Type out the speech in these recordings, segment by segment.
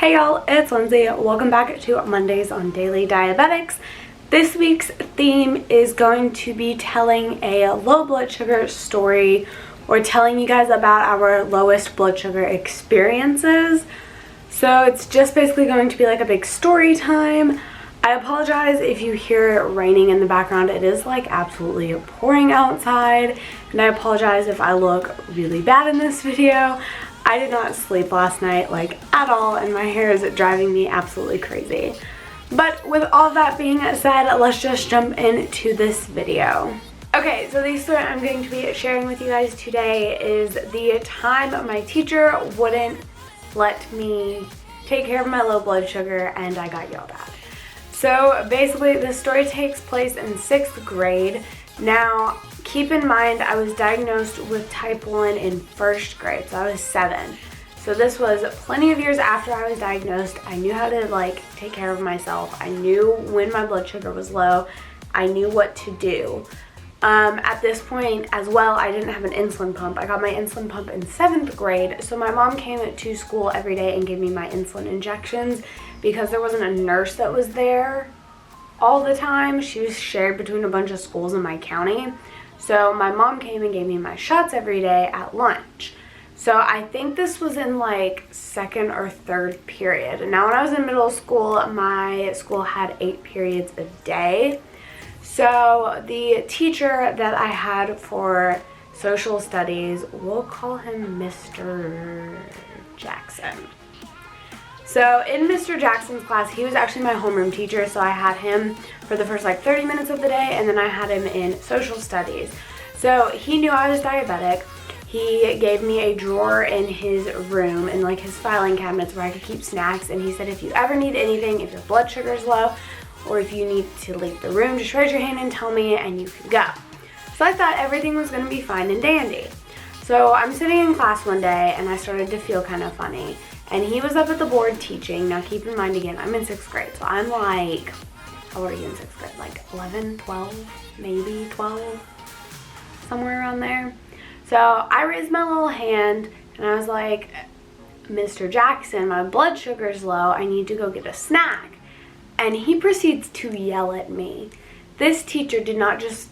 Hey y'all, it's Lindsay. Welcome back to Mondays on Daily Diabetics. This week's theme is going to be telling a low blood sugar story, or telling you guys about our lowest blood sugar experiences. So it's just basically going to be like a big story time. I apologize if you hear it raining in the background. It is like absolutely pouring outside, and I apologize if I look really bad in this video. I did not sleep last night like at all, and my hair is driving me absolutely crazy. But with all that being said, let's just jump into this video. Okay, so the story I'm going to be sharing with you guys today is the time my teacher wouldn't let me take care of my low blood sugar and I got yelled at. So basically this story takes place in 6th grade. Now, keep in mind, I was diagnosed with type 1 in 1st grade, so I was 7. So this was plenty of years after I was diagnosed. I knew how to take care of myself. I knew when my blood sugar was low. I knew what to do. At this point as well, I didn't have an insulin pump. I got my insulin pump in 7th grade, so my mom came to school every day and gave me my insulin injections because there wasn't a nurse that was there all the time. She was shared between a bunch of schools in my county. So my mom came and gave me my shots every day at lunch. So I think this was in like 2nd or 3rd period. And now when I was in middle school, my school had 8 periods a day. So the teacher that I had for social studies, we'll call him Mr. Jackson. So in Mr. Jackson's class, he was actually my homeroom teacher, so I had him for the first 30 minutes of the day, and then I had him in social studies. So he knew I was diabetic. He gave me a drawer in his room, in his filing cabinets where I could keep snacks, and he said, if you ever need anything, if your blood sugar is low, or if you need to leave the room, just raise your hand and tell me and you can go. So I thought everything was going to be fine and dandy. So I'm sitting in class one day and I started to feel kind of funny. And he was up at the board teaching. Now keep in mind again, I'm in 6th grade. So I'm how old are you in 6th grade? 11, 12, maybe 12, somewhere around there. So I raised my little hand and I was like, Mr. Jackson, my blood sugar's low. I need to go get a snack. And he proceeds to yell at me. This teacher did not just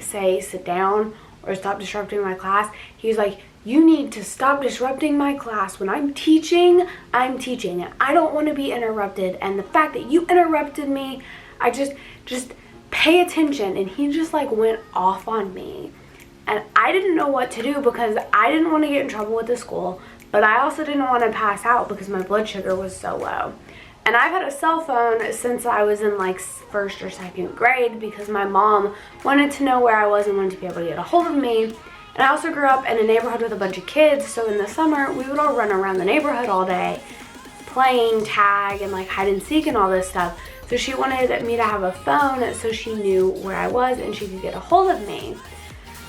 say sit down or stop disrupting my class. He was like, you need to stop disrupting my class. When I'm teaching, I'm teaching. And I don't want to be interrupted. And the fact that you interrupted me, I just pay attention. And he just went off on me. And I didn't know what to do because I didn't want to get in trouble with the school. But I also didn't want to pass out because my blood sugar was so low. And I've had a cell phone since I was in 1st or 2nd grade because my mom wanted to know where I was and wanted to be able to get a hold of me. And I also grew up in a neighborhood with a bunch of kids, so in the summer we would all run around the neighborhood all day playing tag and hide and seek and all this stuff. So she wanted me to have a phone so she knew where I was and she could get a hold of me.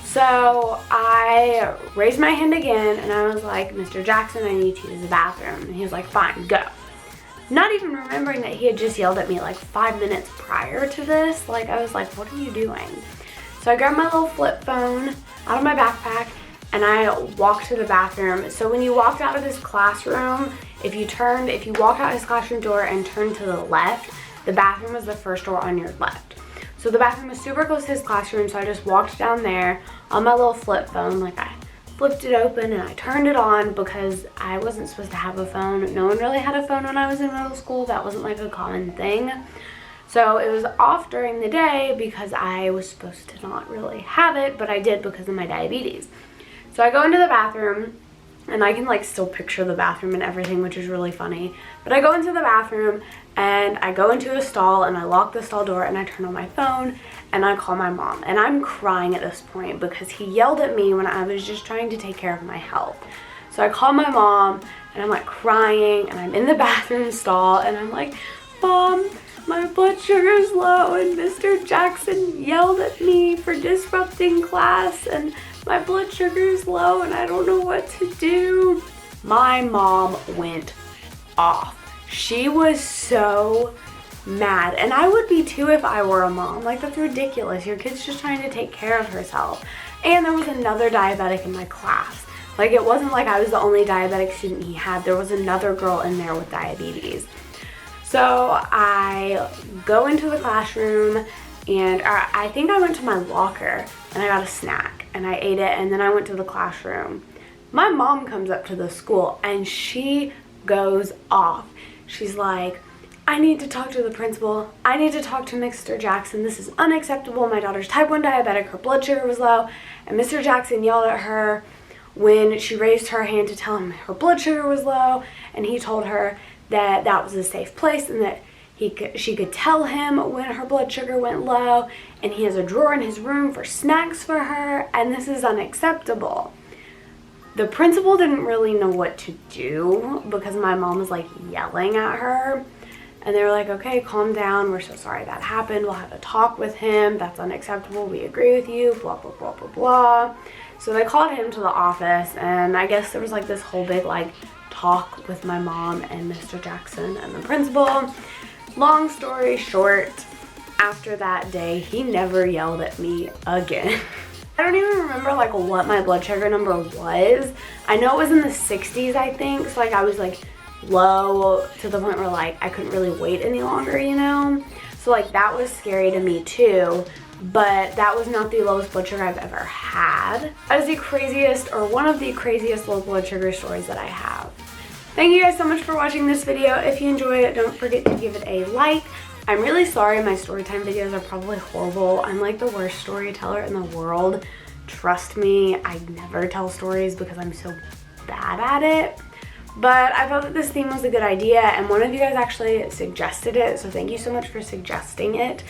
So I raised my hand again and I was like, Mr. Jackson, I need to use the bathroom. And he was like, fine, go. Not even remembering that he had just yelled at me 5 minutes prior to this. I was like, what are you doing? So I grabbed my little flip phone out of my backpack and I walked to the bathroom. So when you walked out of his classroom, if you walked out his classroom door and turned to the left, the bathroom was the first door on your left. So the bathroom was super close to his classroom, so I just walked down there on my little flip phone. I flipped it open and I turned it on because I wasn't supposed to have a phone. No one really had a phone when I was in middle school. That wasn't a common thing. So it was off during the day because I was supposed to not really have it, but I did because of my diabetes. So I go into the bathroom and I can still picture the bathroom and everything, which is really funny. But I go into the bathroom and I go into a stall and I lock the stall door and I turn on my phone and I call my mom. And I'm crying at this point because he yelled at me when I was just trying to take care of my health. So I call my mom and I'm crying and I'm in the bathroom stall and I'm like, Mom, my blood sugar is low and Mr. Jackson yelled at me for disrupting class and my blood sugar is low and I don't know what to do. My mom went off. She was so mad, and I would be too if I were a mom. That's ridiculous. Your kid's just trying to take care of herself. And there was another diabetic in my class. Like, it wasn't like I was the only diabetic student he had. There was another girl in there with diabetes. So I go into the classroom, and I think I went to my locker and I got a snack and I ate it, and then I went to the classroom. My mom comes up to the school and she goes off. She's like, I need to talk to the principal. I need to talk to Mr. Jackson. This is unacceptable. My daughter's type 1 diabetic. Her blood sugar was low. And Mr. Jackson yelled at her when she raised her hand to tell him her blood sugar was low. And he told her that that was a safe place and that she could tell him when her blood sugar went low. And he has a drawer in his room for snacks for her. And this is unacceptable. The principal didn't really know what to do because my mom was like yelling at her. And they were like, okay, calm down. We're so sorry that happened. We'll have a talk with him. That's unacceptable. We agree with you. Blah, blah, blah, blah, blah. So they called him to the office. And I guess there was like this whole big like talk with my mom and Mr. Jackson and the principal. Long story short, after that day, he never yelled at me again. I don't even remember like what my blood sugar number was. I know it was in the 60s, I think. So like I was like low to the point where like I couldn't really wait any longer, you know? So like that was scary to me too, but that was not the lowest blood sugar I've ever had. That is the craziest, or one of the craziest low blood sugar stories that I have. Thank you guys so much for watching this video. If you enjoyed it, don't forget to give it a like. I'm really sorry my storytime videos are probably horrible. I'm like the worst storyteller in the world. Trust me, I never tell stories because I'm so bad at it. But I thought that this theme was a good idea, and one of you guys actually suggested it, so thank you so much for suggesting it.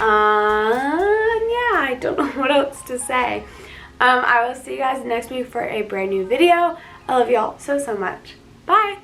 Yeah, I don't know what else to say. I will see you guys next week for a brand new video. I love y'all so much. Bye!